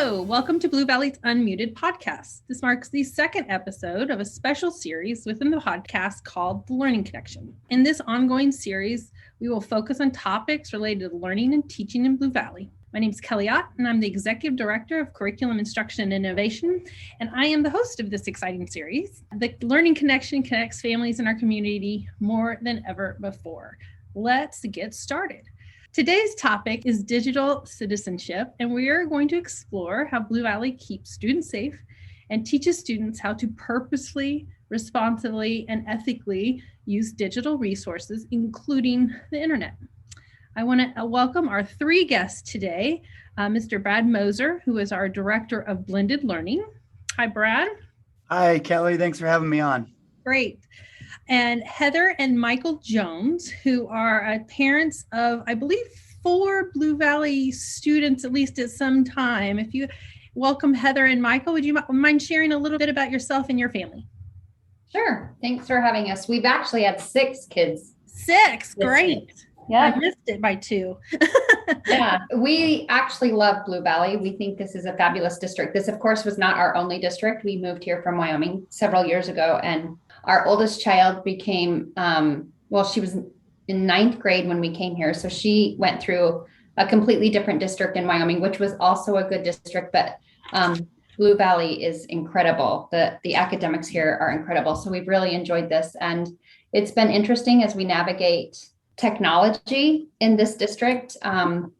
Hello, welcome to Blue Valley's Unmuted podcast. This marks the second episode of a special series within the podcast called The Learning Connection. In this ongoing series, we will focus on topics related to learning and teaching in Blue Valley. My name is Kelly Ott, and I'm the Executive Director of Curriculum Instruction and Innovation, and I am the host of this exciting series. The Learning Connection connects families in our community more than ever before. Let's get started. Today's topic is digital citizenship, and we are going to explore how Blue Valley keeps students safe and teaches students how to purposefully, responsibly, and ethically use digital resources, including the internet. I want to welcome our three guests today, Mr. Brad Moser, who is our Director of Blended Learning. Hi, Brad. Hi, Kelly. Thanks for having me on. Great. And Heather and Michael Jones, who are parents of, I believe, 4 Blue Valley students, at least at some time. If you welcome Heather and Michael, would you mind sharing a little bit about yourself and your family? Sure. Thanks for having us. We've actually had 6 kids. 6, great. Yeah. I missed it by 2. Yeah, we actually love Blue Valley. We think this is a fabulous district. This, of course, was not our only district. We moved here from Wyoming several years ago, and our oldest child became, she was in 9th grade when we came here. So she went through a completely different district in Wyoming, which was also a good district, but Blue Valley is incredible. The academics here are incredible. So we've really enjoyed this. And it's been interesting as we navigate technology in this district, and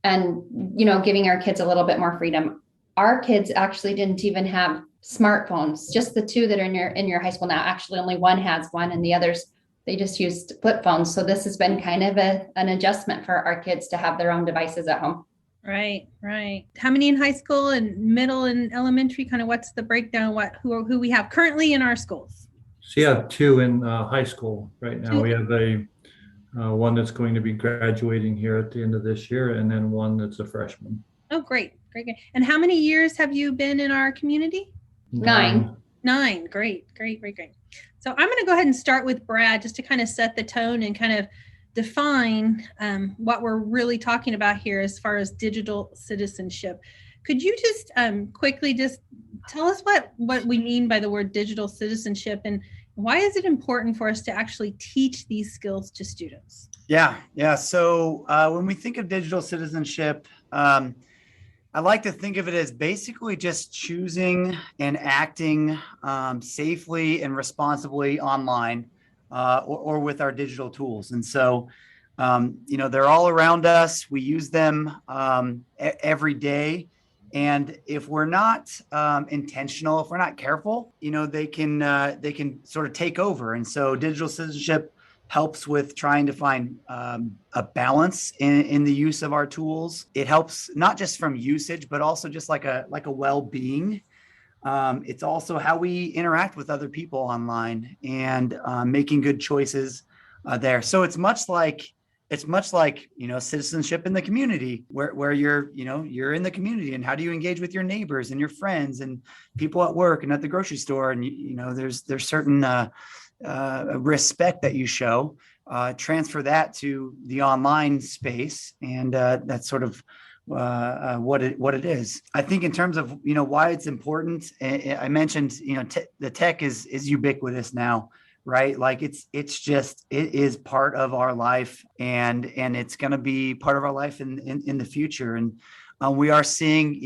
giving our kids a little bit more freedom. Our kids actually didn't even have smartphones. Just the 2 that are in your high school now. Actually, only one has one, and the others, they just used flip phones. So this has been kind of an adjustment for our kids to have their own devices at home. Right. How many in high school and middle and elementary? Kind of what's the breakdown? Who we have currently in our schools? So you have 2 in high school right now. 2. We have a one that's going to be graduating here at the end of this year, and then one that's a freshman. Oh, great. And how many years have you been in our community? 9. 9. Great. So I'm going to go ahead and start with Brad just to kind of set the tone and kind of define what we're really talking about here as far as digital citizenship. Could you just quickly just tell us what we mean by the word digital citizenship, and why is it important for us to actually teach these skills to students? Yeah. So when we think of digital citizenship, I like to think of it as basically just choosing and acting safely and responsibly online or with our digital tools. And so, they're all around us. We use them every day. And if we're not intentional, if we're not careful, they can sort of take over. And so digital citizenship helps with trying to find a balance in the use of our tools. It helps not just from usage, but also just like a well-being. It's also how we interact with other people online and making good choices there. So it's much like citizenship in the community, where you're in the community, and how do you engage with your neighbors and your friends and people at work and at the grocery store, and there's certain respect that you show. Transfer that to the online space, and that's sort of what it is. I think in terms of why it's important, I mentioned the tech is ubiquitous now. Right? Like it is part of our life, and it's going to be part of our life in the future. And we are seeing,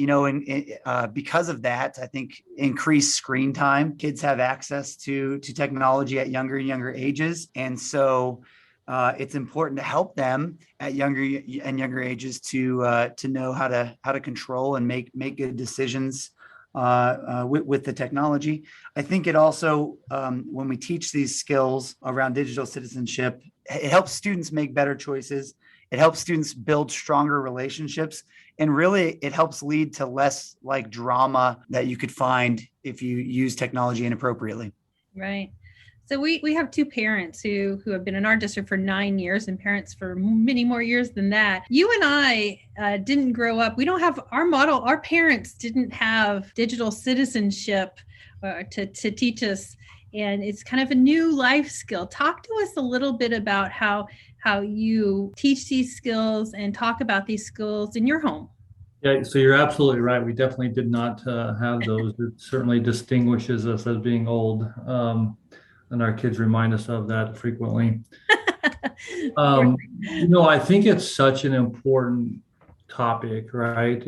because of that, I think increased screen time. Kids have access to technology at younger and younger ages. And so it's important to help them at younger ages to know how to control and make good decisions with the technology. I think it also, when we teach these skills around digital citizenship, it helps students make better choices. It helps students build stronger relationships. And really, it helps lead to less drama that you could find if you use technology inappropriately. Right. So we have 2 parents who have been in our district for 9 years, and parents for many more years than that. You and I didn't grow up. We don't have our model. Our parents didn't have digital citizenship to teach us. And it's kind of a new life skill. Talk to us a little bit about how you teach these skills and talk about these skills in your home. Yeah, so you're absolutely right. We definitely did not have those. It certainly distinguishes us as being old. And our kids remind us of that frequently. I think it's such an important topic, right?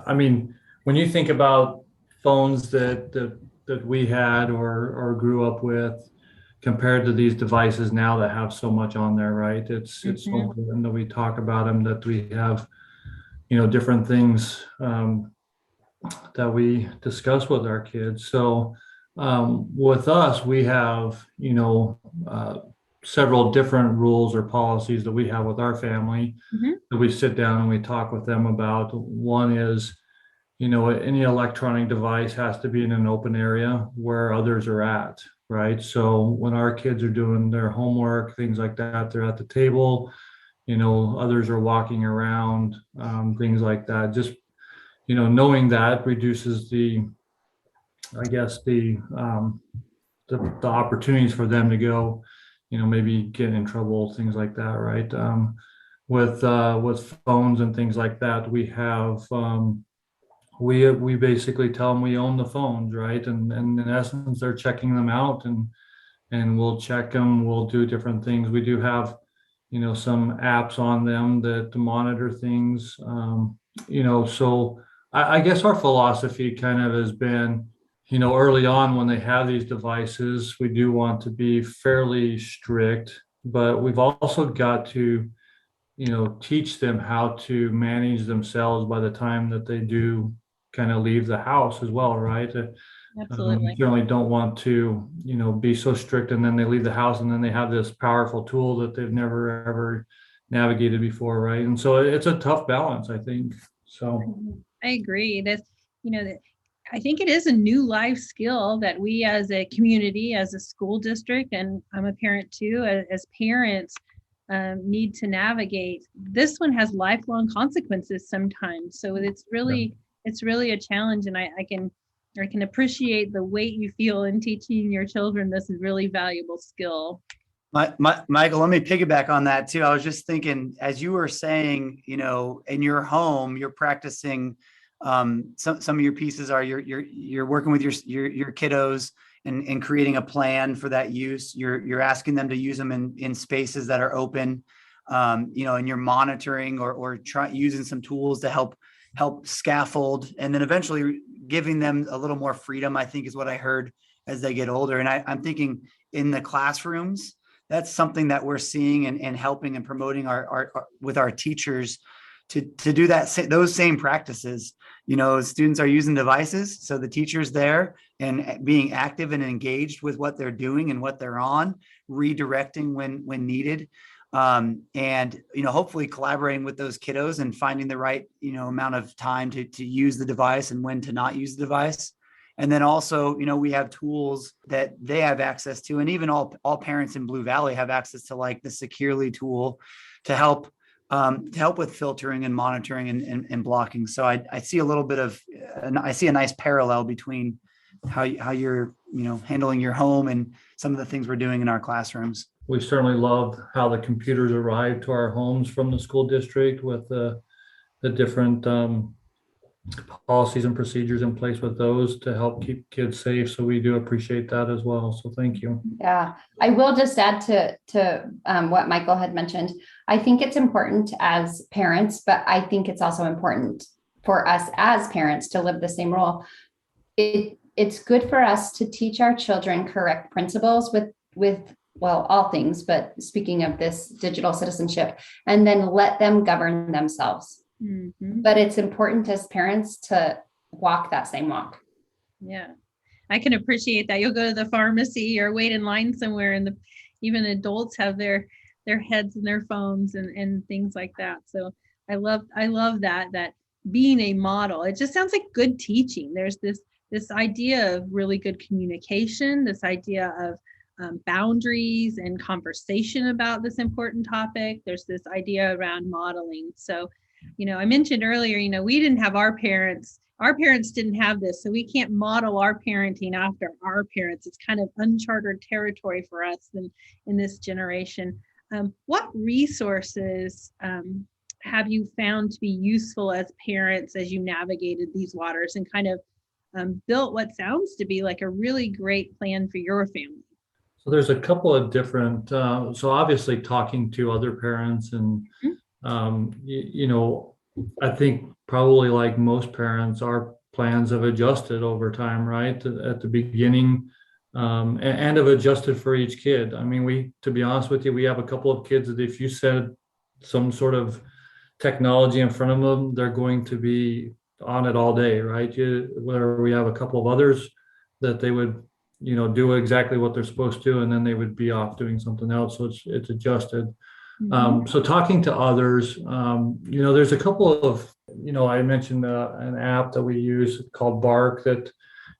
I mean, when you think about phones that we had or grew up with compared to these devices now that have so much on there, right? It's so important that we talk about them, that we have, different things that we discuss with our kids. So with us, we have, several different rules or policies that we have with our family that we sit down and we talk with them about. One is, any electronic device has to be in an open area where others are at, right? So when our kids are doing their homework, things like that, they're at the table, others are walking around, things like that. Just, knowing that reduces I guess, the opportunities for them to go, maybe get in trouble, things like that, right? With phones and things like that, we have we basically tell them we own the phones, right? And in essence, they're checking them out, and we'll check them. We'll do different things. We do have, some apps on them that monitor things. So I guess our philosophy kind of has been, early on when they have these devices, we do want to be fairly strict, but we've also got to, teach them how to manage themselves by the time that they do kind of leave the house as well, right? Absolutely. We certainly don't want to, be so strict and then they leave the house and then they have this powerful tool that they've never ever navigated before, right? And so it's a tough balance, I think. So I agree. That I think it is a new life skill that we as a community, as a school district, and I'm a parent too, as parents need to navigate. This one has lifelong consequences sometimes. So it's really a challenge. And I can appreciate the weight you feel in teaching your children this is really valuable skill. Michael, let me piggyback on that too. I was just thinking, as you were saying, in your home, you're practicing. Some of your pieces are you're working with your kiddos and creating a plan for that use. You're asking them to use them in spaces that are open, and you're monitoring or using some tools to help scaffold, and then eventually giving them a little more freedom, I think is what I heard, as they get older. And I'm thinking in the classrooms, that's something that we're seeing and helping and promoting our with our teachers to do those same practices. Students are using devices, so the teacher's there and being active and engaged with what they're doing and what they're on, redirecting when needed, and hopefully collaborating with those kiddos and finding the right amount of time to use the device and when to not use the device. And then also, we have tools that they have access to, and even all parents in Blue Valley have access to, like the Securely tool, to help with filtering and monitoring and blocking. So I see a little bit of, I see a nice parallel between how you're handling your home and some of the things we're doing in our classrooms. we certainly love how the computers arrived to our homes from the school district with the different policies and procedures in place with those to help keep kids safe. So we do appreciate that as well. So thank you. Yeah, I will just add to what Michael had mentioned. I think it's important as parents, but I think it's also important for us as parents to live the same role. It's good for us to teach our children correct principles with all things, but speaking of this digital citizenship, and then let them govern themselves. Mm-hmm. But it's important as parents to walk that same walk. Yeah, I can appreciate that. You'll go to the pharmacy or wait in line somewhere, and even adults have their heads in their phones and things like that. So I love that being a model. It just sounds like good teaching. There's this idea of really good communication, this idea of boundaries and conversation about this important topic. There's this idea around modeling. So I mentioned earlier, we didn't have our parents didn't have this, so we can't model our parenting after our parents. It's kind of uncharted territory for us in this generation. What resources have you found to be useful as parents as you navigated these waters and kind of built what sounds to be like a really great plan for your family? So there's a couple of different, so obviously talking to other parents and, I think probably like most parents, our plans have adjusted over time, right? At the beginning, and have adjusted for each kid. I mean, to be honest with you, we have a couple of kids that if you said some sort of technology in front of them, they're going to be on it all day, right? Where we have a couple of others that they would, do exactly what they're supposed to, and then they would be off doing something else. So it's adjusted. So talking to others, there's a couple of, I mentioned an app that we use called Bark that,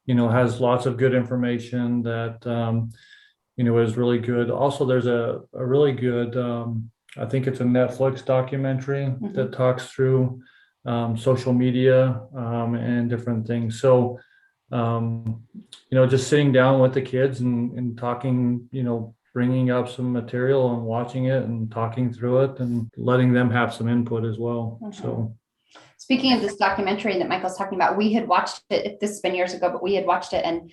has lots of good information that, is really good. Also, there's a really good, I think it's a Netflix documentary that talks through social media and different things. So, just sitting down with the kids and talking, bringing up some material and watching it and talking through it and letting them have some input as well. So, speaking of this documentary that Michael's talking about, we had watched it. This has been years ago, but we had watched it, and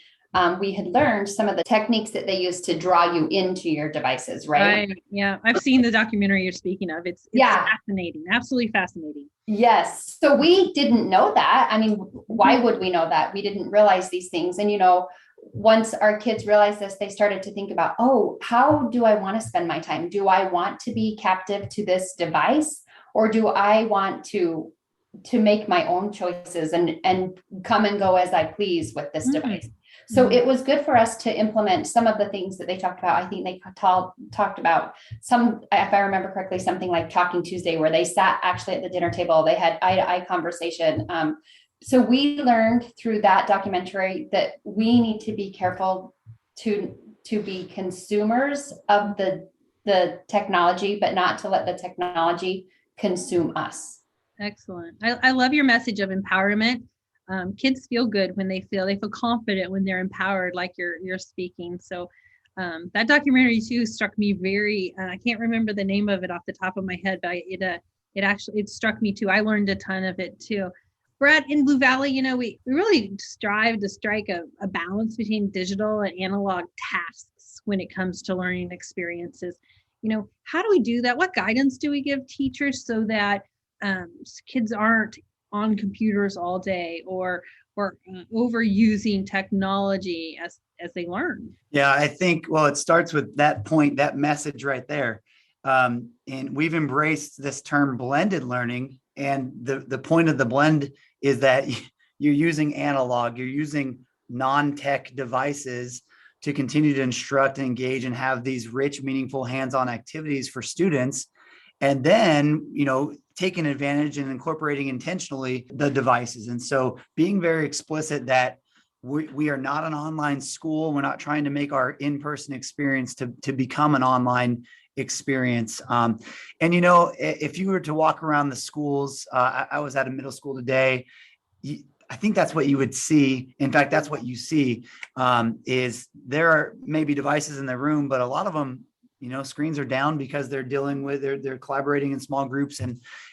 we had learned some of the techniques that they use to draw you into your devices, right? Right. Yeah. I've seen the documentary you're speaking of. It's fascinating. Absolutely fascinating. Yes. So we didn't know that. I mean, why would we know that? We didn't realize these things. And, once our kids realized this, they started to think about, oh, how do I want to spend my time? Do I want to be captive to this device, or do I want to make my own choices and come and go as I please with this device? So it was good for us to implement some of the things that they talked about. I think they talked about some, if I remember correctly, something like Talking Tuesday, where they sat actually at the dinner table. They had eye-to-eye conversation. So we learned through that documentary that we need to be careful to be consumers of the technology, but not to let the technology consume us. Excellent. I love your message of empowerment. Kids feel good when they feel confident when they're empowered, like you're speaking. So that documentary too struck me very, I can't remember the name of it off the top of my head, but it struck me too. I learned a ton of it too. Brett, in Blue Valley, we really strive to strike a balance between digital and analog tasks when it comes to learning experiences. How do we do that? What guidance do we give teachers so that kids aren't on computers all day or overusing technology as they learn? Yeah, I think, it starts with that point, that message right there. And we've embraced this term blended learning. And the point of the blend is that you're using analog, you're using non-tech devices to continue to instruct and engage and have these rich, meaningful hands-on activities for students. And then, taking advantage and incorporating intentionally the devices. And so being very explicit that we are not an online school. We're not trying to make our in-person experience to become an online experience. If you were to walk around the schools, I was at a middle school today. I think that's what you would see. In fact, that's what you see, is there are maybe devices in the room, but a lot of them, screens are down because they're dealing with, they're collaborating in small groups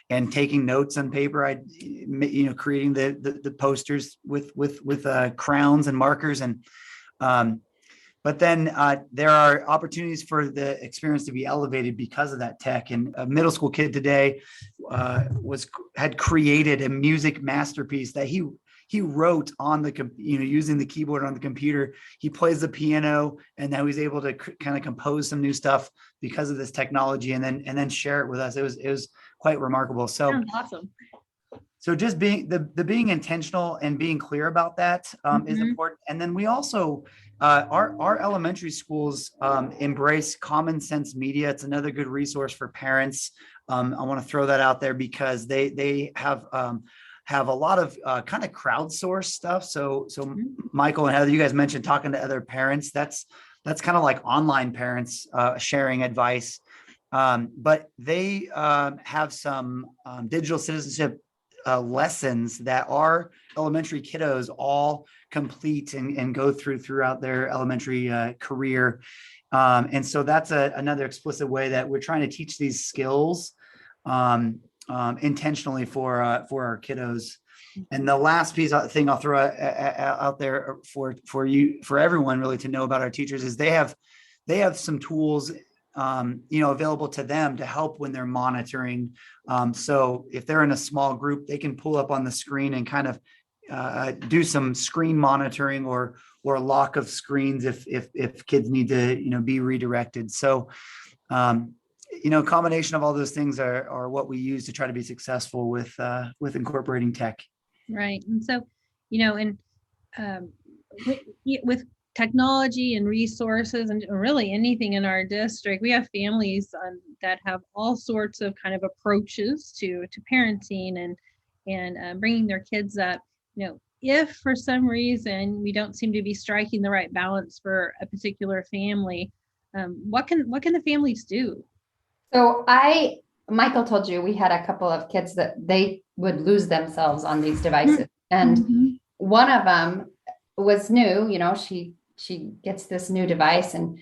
and taking notes on paper. Creating the posters with crowns and markers but then there are opportunities for the experience to be elevated because of that tech. And a middle school kid today had created a music masterpiece that he wrote on the, using the keyboard on the computer. He plays the piano, and now he's able to kind of compose some new stuff because of this technology, and then share it with us. It was quite remarkable. So awesome. So just being being intentional and being clear about that is important. And then we also, our elementary schools embrace common sense media. It's another good resource for parents. I want to throw that out there because they have a lot of kind of crowdsourced stuff. So Michael and Heather, you guys mentioned talking to other parents. That's kind of like online parents sharing advice. But they have some digital citizenship lessons that our elementary kiddos all complete and go throughout their elementary career. And so that's another explicit way that we're trying to teach these skills intentionally for our kiddos. And the last thing I'll throw out there for everyone really to know about our teachers is they have some tools, available to them to help when they're monitoring. So if they're in a small group, they can pull up on the screen and kind of do some screen monitoring or lock of screens if kids need to, be redirected. So, combination of all those things are what we use to try to be successful with incorporating tech. Right. And so, with technology and resources and really anything in our district, we have families that have all sorts of kind of approaches to parenting and bringing their kids up. If for some reason we don't seem to be striking the right balance for a particular family, what can the families do? So Michael told you we had a couple of kids that they would lose themselves on these devices. And one of them was new, she gets this new device and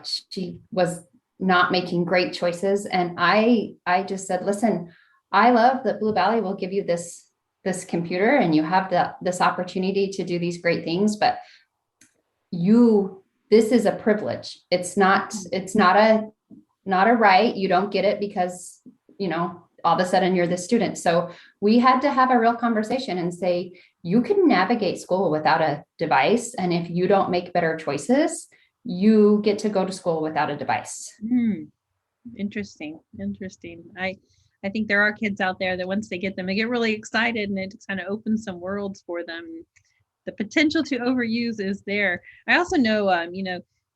she was not making great choices. And I just said, listen, I love that Blue Valley will give you this computer and you have this opportunity to do these great things, but this is a privilege. It's not a right. You don't get it because, all of a sudden you're the student. So we had to have a real conversation and say, you can navigate school without a device. And if you don't make better choices, you get to go to school without a device. Interesting. I think there are kids out there that once they get them, they get really excited and it just kind of opens some worlds for them. The potential to overuse is there. I also know,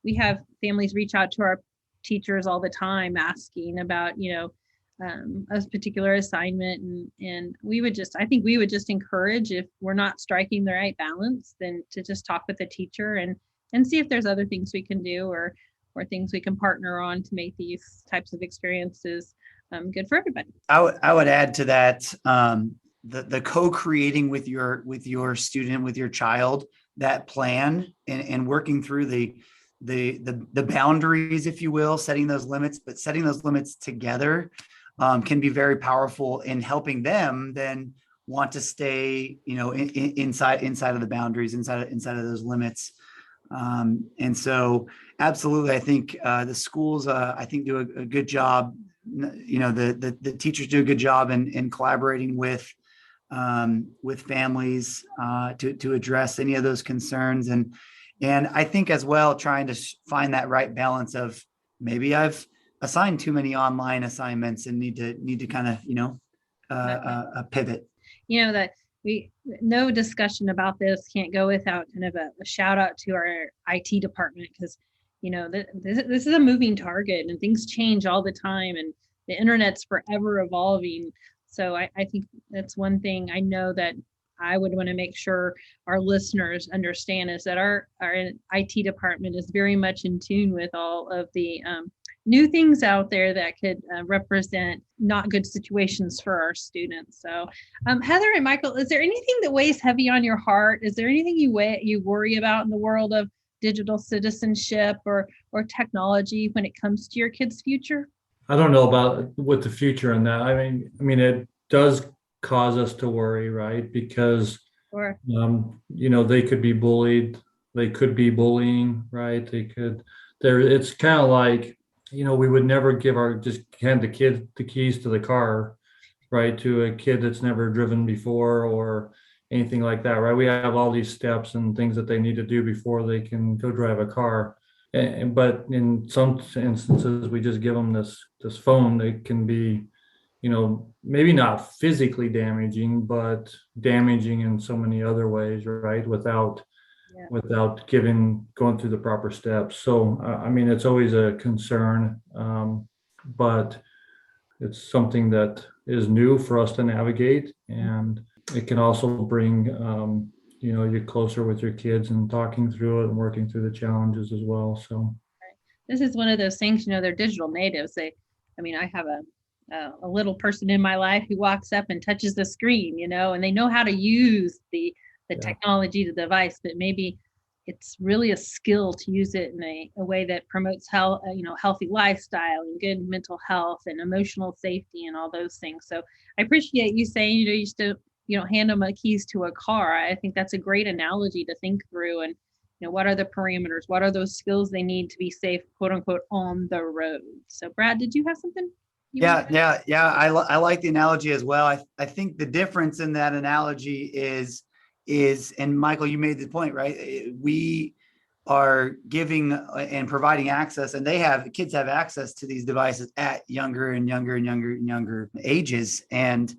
we have families reach out to our teachers all the time asking about, a particular assignment. And I think we would just encourage, if we're not striking the right balance, then to just talk with the teacher and see if there's other things we can do or things we can partner on to make these types of experiences good for everybody. I would add to that, the co-creating with your student, with your child, that plan and working through the boundaries, if you will, setting those limits, but setting those limits together can be very powerful in helping them then want to stay, inside of the boundaries, inside of those limits. And so absolutely, I think the schools, I think do a good job. The teachers do a good job in collaborating with families to address any of those concerns. And I think as well, trying to find that right balance of maybe I've assigned too many online assignments and need to kind of pivot. That no discussion about this can't go without kind of a shout out to our IT department, because this is a moving target and things change all the time and the internet's forever evolving. So I think that's one thing I know that I would want to make sure our listeners understand is that our IT department is very much in tune with all of the new things out there that could represent not good situations for our students. So Heather and Michael, is there anything that weighs heavy on your heart? Is there anything you worry about in the world of digital citizenship or technology when it comes to your kids' future? I don't know about what the future in that. I mean, it does cause us to worry, right? Because, Sure. They could be bullied. They could be bullying, right? It's kind of like, we would never just hand the kid the keys to the car, right? To a kid that's never driven before or anything like that, right? We have all these steps and things that they need to do before they can go drive a car. But in some instances, we just give them this phone that can be, maybe not physically damaging, but damaging in so many other ways, right? Without going through the proper steps. So, it's always a concern, but it's something that is new for us to navigate. And it can also bring, you closer with your kids and talking through it and working through the challenges as well. So this is one of those things, they're digital natives. I have a little person in my life who walks up and touches the screen, and they know how to use the technology, the device, but maybe it's really a skill to use it in a way that promotes health, healthy lifestyle and good mental health and emotional safety and all those things. So I appreciate you saying, you used to, hand them keys to a car. I think that's a great analogy to think through. And, what are the parameters? What are those skills they need to be safe, quote unquote, on the road? So Brad, did you have something? Yeah. I like the analogy as well. I think the difference in that analogy is, and Michael, you made the point, right? We are giving and providing access, and kids have access to these devices at younger and younger ages. And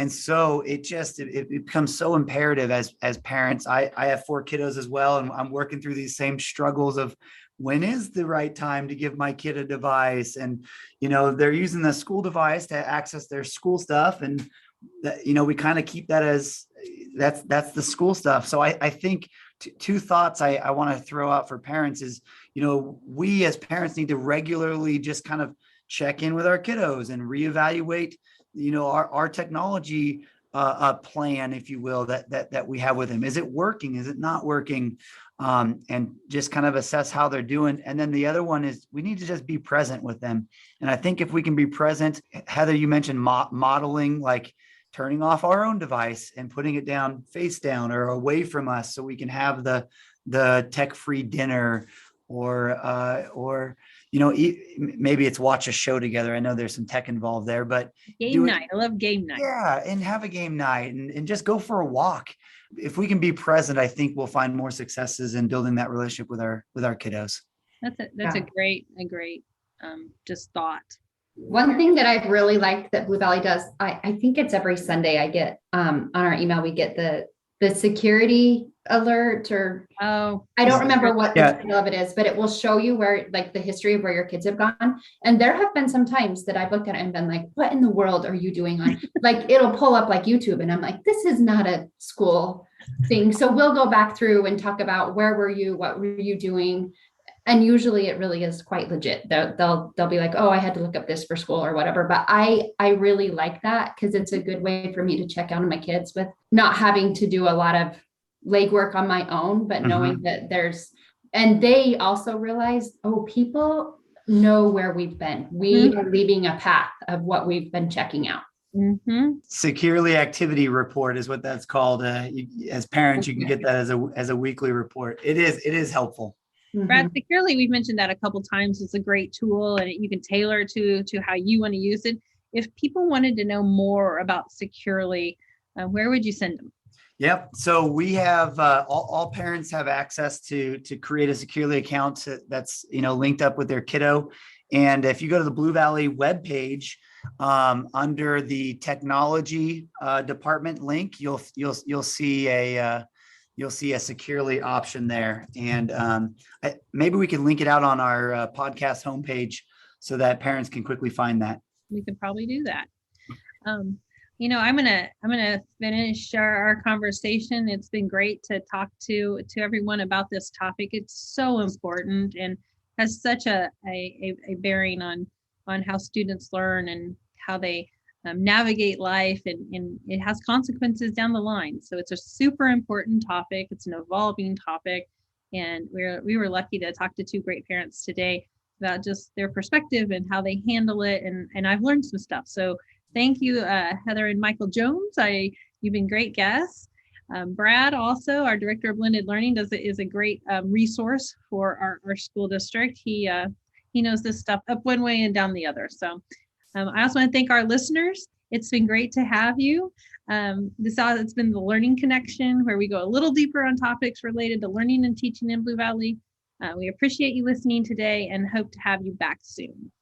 so it becomes so imperative as parents. I have 4 kiddos as well, and I'm working through these same struggles of when is the right time to give my kid a device. And, they're using the school device to access their school stuff. And that, we kind of keep that as that's the school stuff. So I think two thoughts I want to throw out for parents is, we as parents need to regularly just kind of check in with our kiddos and reevaluate, our technology plan, if you will, that we have with them. Is it working? Is it not working? And just kind of assess how they're doing. And then the other one is we need to just be present with them. And I think if we can be present, Heather, you mentioned modeling, like turning off our own device and putting it down face down or away from us so we can have the tech-free dinner or maybe it's watch a show together. I know there's some tech involved there, but game night. I love game night. Yeah. And have a game night and just go for a walk. If we can be present, I think we'll find more successes in building that relationship with our kiddos. That's a great just thought. One thing that I've really liked that Blue Valley does, I think it's every Sunday I get on our email, we get the security alert I don't remember what the title of it is, but it will show you where, like, the history of where your kids have gone. And there have been some times that I've looked at it and been like, what in the world are you doing on, like, it'll pull up like YouTube. And I'm like, this is not a school thing. So we'll go back through and talk about where were you, what were you doing? And usually it really is quite legit. They'll be like, oh, I had to look up this for school or whatever. But I really like that because it's a good way for me to check out on my kids with not having to do a lot of legwork on my own, but knowing that and they also realize, oh, people know where we've been. We are leaving a path of what we've been checking out. Securely activity report is what that's called. As parents, you can get that as a weekly report. It is helpful. Brad, Securely, we've mentioned that a couple of times. It's a great tool and you can tailor it to how you want to use it. If people wanted to know more about Securely, where would you send them? Yep. So we have all parents have access to create a Securely account that's linked up with their kiddo. And if you go to the Blue Valley webpage, under the technology department link, you'll see a Securely option there. And maybe we can link it out on our podcast homepage so that parents can quickly find that. We could probably do that. I'm gonna finish our conversation. It's been great to talk to everyone about this topic. It's so important and has such a bearing on how students learn and how they navigate life, and it has consequences down the line. So it's a super important topic. It's an evolving topic, and we were lucky to talk to 2 great parents today about just their perspective and how they handle it. And I've learned some stuff. So thank you, Heather and Michael Jones. You've been great guests. Brad, also our director of blended learning, is a great resource for our school district. He knows this stuff up one way and down the other. So I also want to thank our listeners. It's been great to have you. It's been the Learning Connection, where we go a little deeper on topics related to learning and teaching in Blue Valley. We appreciate you listening today and hope to have you back soon.